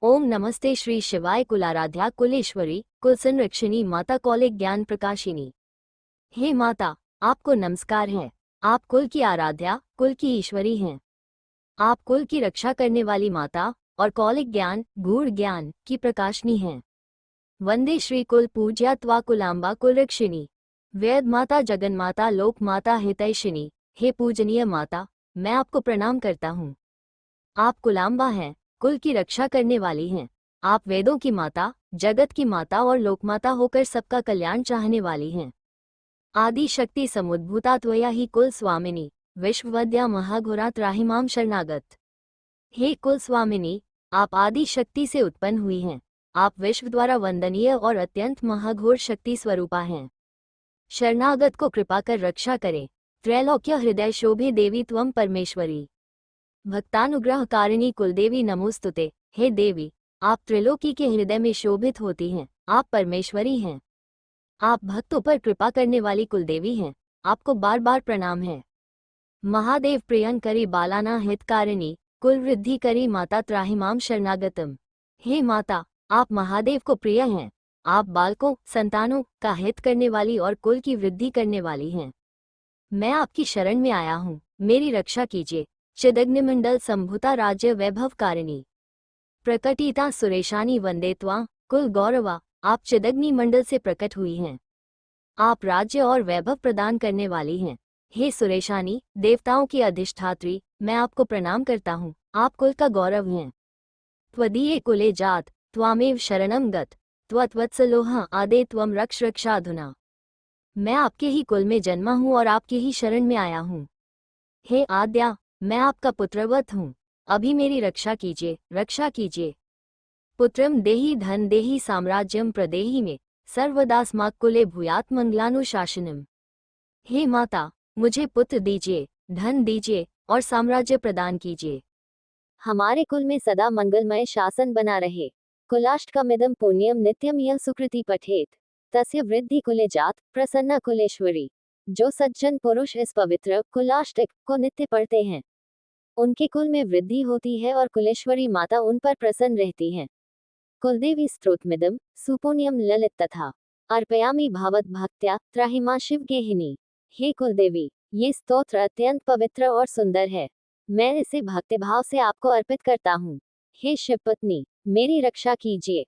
ओम नमस्ते श्री शिवाय कुलाराध्या कुलेश्वरी कुल संरक्षिणी माता कौलिक ज्ञान प्रकाशिनी। हे माता, आपको नमस्कार है। आप कुल की आराध्या, कुल की ईश्वरी हैं। आप कुल की रक्षा करने वाली माता और कौलिक ज्ञान, गूढ़ ज्ञान की प्रकाशनी हैं। वंदे श्री कुल पूज्या त्वा कुलाम्बा कुलरक्षिणी। वेद माता, जगन माता, लोक माता, हितैषिणी। हे पूजनीय माता, मैं आपको प्रणाम करता हूँ। आप कुलाम्बा हैं, कुल की रक्षा करने वाली हैं। आप वेदों की माता, जगत की माता और लोकमाता होकर सबका कल्याण चाहने वाली हैं। आदि शक्ति समुद्भूता त्वया ही कुल स्वामिनी, विश्ववद्या महाघोरा त्राहिमाम शरणागत। हे कुल स्वामिनी, आप आदि शक्ति से उत्पन्न हुई हैं। आप विश्व द्वारा वंदनीय और अत्यंत महाघोर शक्ति स्वरूपा हैं। शरणागत को कृपा कर रक्षा करें। त्रैलोक्य हृदय शोभे देवी त्वम परमेश्वरी। भक्तानुग्रह कारिणी कुलदेवी नमोस्तुते। हे देवी, आप त्रिलोकी के हृदय में शोभित होती हैं। आप परमेश्वरी हैं। आप भक्तों पर कृपा करने वाली कुलदेवी हैं। आपको बार बार प्रणाम है। महादेव प्रियंकरी बालाना हितकारिणी, कुल वृद्धि करी माता त्राहिमाम शरणागतम। हे माता, आप महादेव को प्रिय हैं। आप बालकों, संतानों का हित करने वाली और कुल की वृद्धि करने वाली हैं। मैं आपकी शरण में आया हूँ, मेरी रक्षा कीजिए। चिदग्निमंडल संभुता राज्य वैभव कारिणी, प्रकटिता सुरेशानी वंदे त्वा कुल गौरवा। आप चिदग्नि मंडल से प्रकट हुई हैं। आप राज्य और वैभव प्रदान करने वाली हैं। हे सुरेशानी, देवताओं की अधिष्ठात्री, मैं आपको प्रणाम करता हूँ। आप कुल का गौरव हैं। त्वदीये कुले जात त्वामेव शरणम गत, त्वत्वत्सलोह आदे त्वम रक्ष रक्षाधुना। मैं आपके ही कुल में जन्मा हूँ और आपकी ही शरण में आया हूँ। हे आद्या, मैं आपका पुत्रवत हूँ। अभी मेरी रक्षा कीजिए, रक्षा कीजिए। पुत्रम देहि धन देहि साम्राज्यम प्रदेहि में, सर्वदास्माकुले भूयात मंगलानुशासनम। हे माता, मुझे पुत्र दीजिए, धन दीजिए और साम्राज्य प्रदान कीजिए। हमारे कुल में सदा मंगलमय शासन बना रहे। कुलाष्टकमिदं पुण्यम नित्यम यह सुकृति पठेत, तस्य वृद्धि कुले जात प्रसन्ना कुलेश्वरी। जो सज्जन पुरुष इस पवित्र कुलाष्टक को नित्य पढ़ते हैं, उनके कुल में वृद्धि होती है और कुलेश्वरी माता उन पर प्रसन्न रहती हैं। कुलदेवी स्तोत्रमिदं सुपुण्यम ललित तथा अर्पयामि भावत भक्त्या त्राहिमा शिव गेहिनी। हे कुलदेवी, ये स्तोत्र अत्यंत पवित्र और सुंदर है। मैं इसे भक्तिभाव से आपको अर्पित करता हूँ। हे शिवपत्नी, मेरी रक्षा कीजिए।